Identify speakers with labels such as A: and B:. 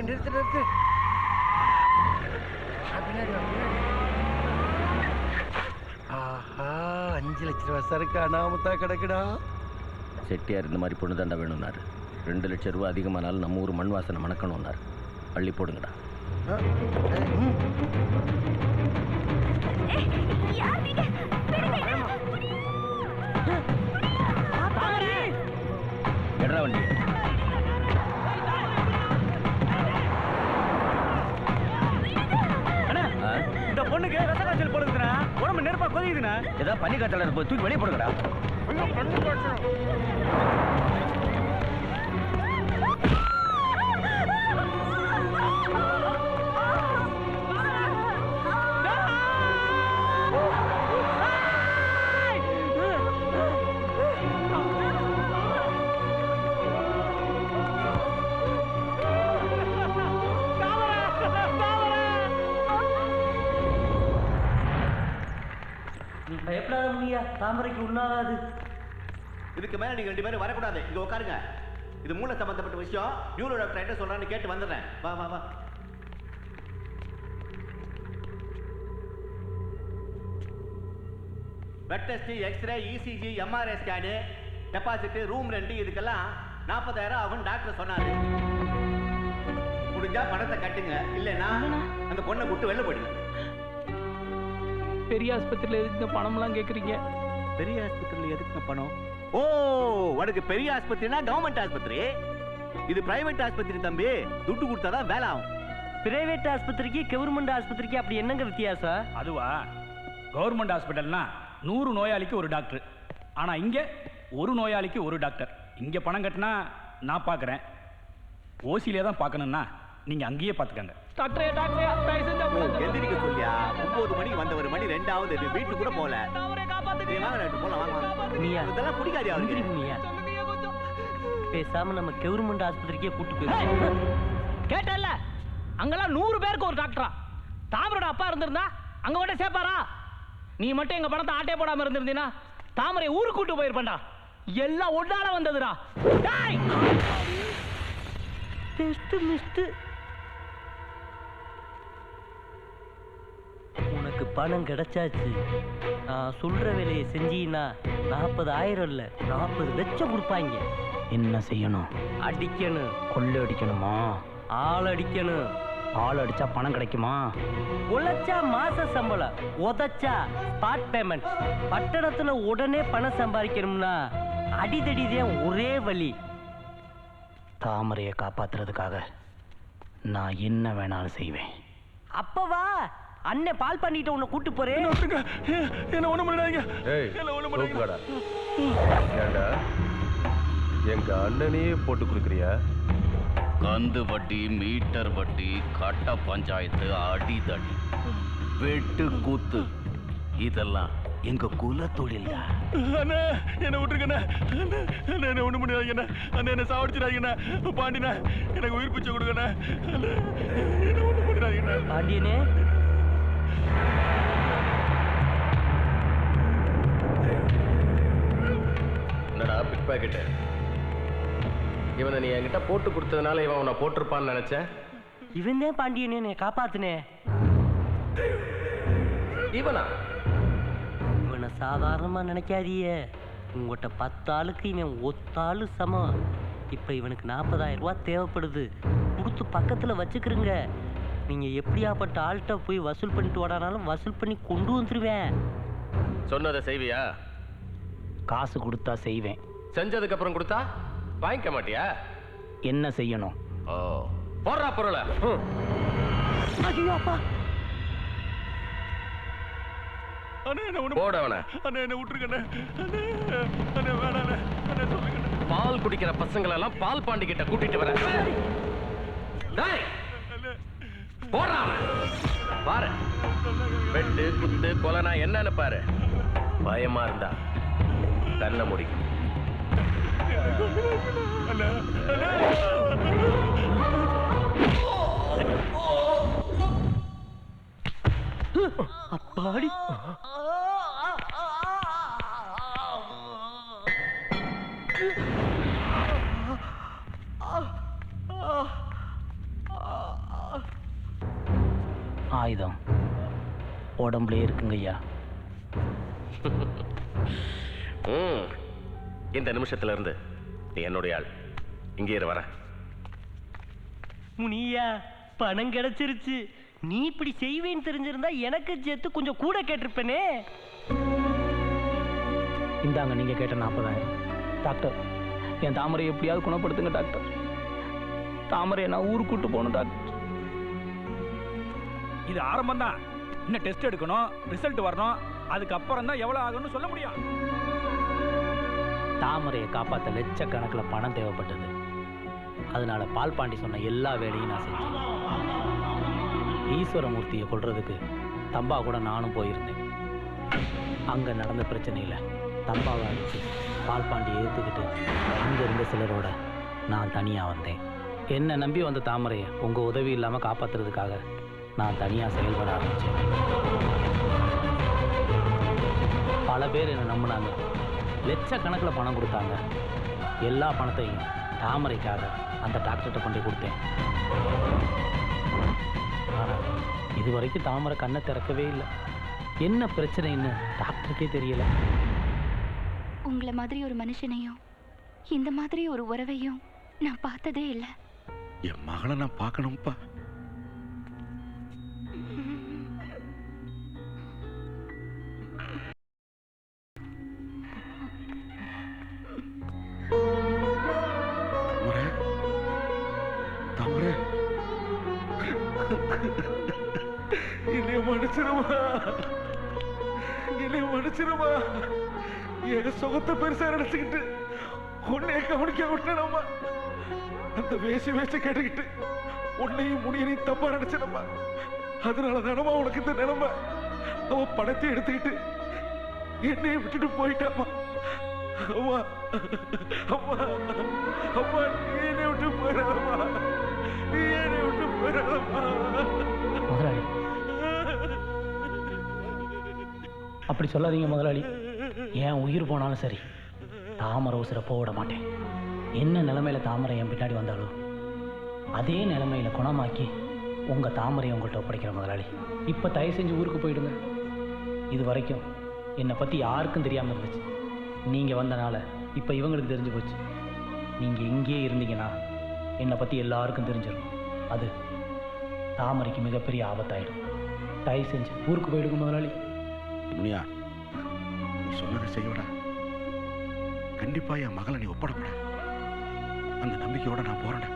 A: நிறுத்து நிறுத்து. ஆஹா, 5 லட்சம் ரூபா சரக்கு அனாமத்தா கிடக்குடா.
B: செட்டியார் இந்த மாதிரி பொண்ணு தாண்டா வேணும்னாரு. 2 லட்சம் ரூபா அதிகமானாலும் நம்ம ஊர் மண் வாசனை மணக்கணும்னாரு. அள்ளி போடுங்கடா. எட்ரா வண்டி.
C: இந்த பொண்ணுக்கு ரச காய்ச்சல் போடுதுண்ணா, உடம்பு நெருப்பா கொதிக்குதுண்ணா.
B: ஏதாவது பனி காய்ச்சல் போய் தூக்கி வெளியே போடுங்கடா.
C: பயப்படாத முடியா, தாமரைக்கு உண்ணாகாது.
D: இதுக்கு மேல நீங்க 2 பேரும் வரக்கூடாது. இங்க உட்காருங்க. இது மூளை சம்பந்தப்பட்ட விஷயம். நியூரோ டாக்டர் என்ன சொல்றான்னு கேட்டு வந்துடுறேன். வா வா வா. Blood test, x-ray, ECG, MRI scan, deposit, room rent இதுக்கெல்லாம் 40,000 ஆகும் டாக்டர் சொன்னாரு. முடிஞ்சா பணத்தை கட்டுங்க, இல்லைன்னா அந்த பொண்ணை விட்டு வெளில போயிடுங்க.
C: பெரிய ஆஸ்பத்திரியில் எதுக்கு பணம்லாம் கேட்குறீங்க?
D: பெரிய ஆஸ்பத்திரியில் எதுக்கு பணம்? ஓ, உனக்கு பெரிய ஆஸ்பத்திரினா கவர்மெண்ட் ஆஸ்பத்திரி. இது பிரைவேட் ஆஸ்பத்திரி தம்பி. துட்டு கொடுத்தாதான் வேலை ஆகும்.
C: பிரைவேட் ஆஸ்பத்திரிக்கு கவர்மெண்ட் ஆஸ்பத்திரிக்கு அப்படி என்னங்க வித்தியாசம்?
E: அதுவா, கவர்மெண்ட் ஹாஸ்பிட்டல்னா 100 நோயாளிக்கு ஒரு டாக்டர். ஆனா இங்க ஒரு நோயாளிக்கு ஒரு டாக்டர். இங்க பணம் கட்டினா நான் பார்க்குறேன், ஓசியிலே தான் பார்க்கணும்னா நீங்க அங்கேயே பார்த்துக்கங்க.
D: எந்திரிக்க சொல்லியா? 9 மணிக்கு வந்த ஒரு மணி 2ஆவது. வீட்டுக்கு கூட போல. இதெல்லாம் பிடிக்காது அவருக்கு.
C: பேசாம நம்ம கவர்மெண்ட் ஆஸ்பத்திரிக்கே கூட்டு போயிருக்கோம். கேட்டல்ல, அங்கெல்லாம் 100 பேருக்கு ஒரு டாக்டரா? தாமரோட அப்பா இருந்திருந்தா அங்க கூட சேர்ப்பாரா? நீ மட்டும் எங்க பணத்தை ஆட்டே போடாம இருந்திருந்தீனா தாமரை ஊருக்கு கூட்டு போயிருப்பா. எல்லாம் ஒன்னால வந்ததுடா. உனக்கு பணம் கிடைச்சாச்சு. நான் சொல்ற வேலையை செஞ்சீன்னா 40,000 இல்ல 40 லட்சம் கொடுப்பாங்க.
E: என்ன செய்யணும்?
C: அடிக்கணும்.
E: கொள்ளை அடிக்கணுமா?
C: ஆள் அடிக்கணும்.
E: ஆள் அடிச்சா பணம் கிடைக்குமா?
C: உழைச்சா மாச சம்பளம், உதைச்சா ஸ்பாட் பேமெண்ட். பட்டணத்துல உடனே பணம் சம்பாதிக்கணும்னா அடிதடிதான் ஒரே வழி.
E: தாமரையை காப்பாத்துறதுக்காக நான் என்ன வேணாலும் செய்வேன்.
C: அப்பவா அண்ணன் பால் பண்ணிட்டு உன்னை கூட்டு போறேன்.
A: என்ன ஒண்ணு பண்ணாதீங்க. எங்க அண்ணனையே போட்டு கொடுக்குறியா?
B: கந்து வட்டி, மீட்டர் வட்டி, கட்ட பஞ்சாயத்து, அடிதடி, வெட்டு கூத்து, இதெல்லாம் எங்க குல தொழில்.
A: அண்ணா என்ன விட்டுருக்கண்ணா. என்ன ஒண்ணு பண்ணிடாதீங்கண்ணா. அண்ணா என்ன சாவடிச்சிடாதீங்கண்ணா. பாண்டினா எனக்கு உயிர் பிச்சை கொடுக்கண்ணா. என்ன ஒண்ணு பண்ணிடாதீங்கண்ணா.
C: பாண்டியனே,
F: என்னடா பிக் பாக்கெட்டு? இவனை நீ என்கிட்ட போட்டு கொடுத்ததுனால இவன் உன்னை போட்டிருப்பான்னு நினைச்சேன்.
C: இவன் தான் பாண்டியனே காப்பாத்துனே.
F: இவனா?
C: இவனை சாதாரணமா நினைக்காதீய. உங்கள்கிட்ட 10 ஆளுக்கு இவன் ஒத்தாளு சமம். இப்ப இவனுக்கு 40,000 ரூபாய் தேவைப்படுது. கொடுத்து பக்கத்துல வச்சுக்கிறங்க. நீங்க எப்படியாப்பட்ட ஆள்கிட்ட போய் வசூல் பண்ணிட்டு ஓடானாலும் வசூல் பண்ணி கொண்டு வந்துருவேன்.
F: சொன்னதை செய்வியா?
E: காசு கொடுத்தா செய்வேன்.
F: செஞ்சதுக்கு அப்புறம் கொடுத்தா வாங்கிக்க மாட்டியா?
E: என்ன செய்யணும்?
F: ஓ, போடுறா பொருளை.
C: ஐயோ அப்பா.
F: போடவன பால் குடிக்கிற பசங்களெல்லாம் பால் பாண்டி கிட்ட கூட்டிட்டு வர. போடுறா பாரு. வெட்டு குத்து கொலைனா என்னன்னு பாரு. பயமா இருந்தா கண்ண முடிக்கும்.
C: அப்பாடி. ஆயுதம் உடம்புலே இருக்குங்க ஐயா.
F: இந்த நிமிஷத்துல இருந்து நீ என்னுடைய ஆள். இங்கே இரு, வர.
C: முனியா பணம் கிடைச்சிருச்சு. நீ இப்படி செய்வேன்னு தெரிஞ்சிருந்தா எனக்கு சேர்த்து கொஞ்சம் கூட கேட்டிருப்பேனே. இந்தாங்க நீங்க கேட்ட 40,000. டாக்டர், என் தாமரையை எப்படியாவது குணப்படுத்துங்க டாக்டர். தாமரையை நான் ஊருக்கு கூட்டு போகணும் டாக்டர்.
E: இது ஆரம்பம் தான். இன்னும் டெஸ்ட் எடுக்கணும், ரிசல்ட் வரணும். அதுக்கப்புறம் தான் எவ்வளவு ஆகும்னு சொல்ல முடியும்.
C: தாமரையை காப்பாற்ற லட்சக்கணக்கில் பணம் தேவைப்பட்டது. அதனால பால்பாண்டி சொன்ன எல்லா வேலையும் நான் செஞ்சேன். ஈஸ்வரமூர்த்தியை கொல்றதுக்கு தம்பா கூட நானும் போயிருந்தேன். அங்கே நடந்த பிரச்சனையில் தம்பாவை அடித்து பால்பாண்டி எதிர்த்துக்கிட்டு அங்கே இருந்த சிலரோட நான் தனியாக வந்தேன். என்னை நம்பி வந்த தாமரையை உங்கள் உதவி இல்லாமல் காப்பாற்றுறதுக்காக நான் தனியாக செயல்பட ஆரம்பித்தேன். பல பேர் என்னை நம்பினாங்க, லட்சக்கணக்கில் பணம் கொடுத்தாங்க. எல்லா பணத்தையும் தாமரைக்காக அந்த டாக்டர்கிட்ட கொண்டு கொடுத்தேன். ஆனால் இது வரைக்கும் தாமரை கண்ணை திறக்கவே இல்லை. என்ன பிரச்சனைன்னு டாக்டருக்கே தெரியல.
G: உங்களை மாதிரி ஒரு மனுஷனையும் இந்த மாதிரி ஒரு உறவையும் நான் பார்த்ததே இல்லை.
A: என் மகளை நான் பார்க்கணும்ப்பா. தாமரை, என்னைய மன்னிச்சிருமா, என்னைய மன்னிச்சிருமா. என் சுகத்தை பெருசா நினைச்சுக்கிட்டு உன்னைய கவனிக்க விட்டனம்மா. அந்த வேசி கேட்டுக்கிட்டு உன்னையும் முனியனையும் தப்பா நினைச்சனம்மா. அதனால தானம்மா உனக்கு இந்த நிலைமை. அவ பணத்தை எடுத்துக்கிட்டு என்னைய விட்டுட்டு போயிட்டாமா. அம்மா அம்மா அம்மா, நீ என்னை விட்டு போயிடாதம்மா, நீ என்னை விட்டு போயிடாதம்மா.
C: முதலாளி, அப்படி சொல்லாதீங்க முதலாளி. என் உயிர் போனாலும் சரி, தாமரை உசிரை போக விட மாட்டேன். என்ன நிலைமையில தாமரை என் பின்னாடி வந்தாலும் அதே நிலைமையில குணமாக்கி உங்க தாமரையை உங்கள்கிட்ட ஒப்படைக்கிற முதலாளி. இப்ப தயவு செஞ்சு ஊருக்கு போயிடுங்க. இது வரைக்கும் என்னை பத்தி யாருக்கும் தெரியாம இருந்துச்சு. நீங்க வந்தனால இப்ப இவங்களுக்கு தெரிஞ்சு போச்சு. நீங்க இங்கேயே இருந்தீங்கன்னா என்னை பத்தி எல்லாருக்கும் தெரிஞ்சிடும். அது தாமரைக்கு மிகப்பெரிய ஆபத்தாயிடும். தயவு செஞ்சு ஊருக்கு போயிடுங்க முதலாளி.
A: முனியா, நீ சொன்னதை செய்யடா. கண்டிப்பா என் மகளை நீ ஒப்படைப்பட. அந்த நம்பிக்கையோட நான் போறேன்.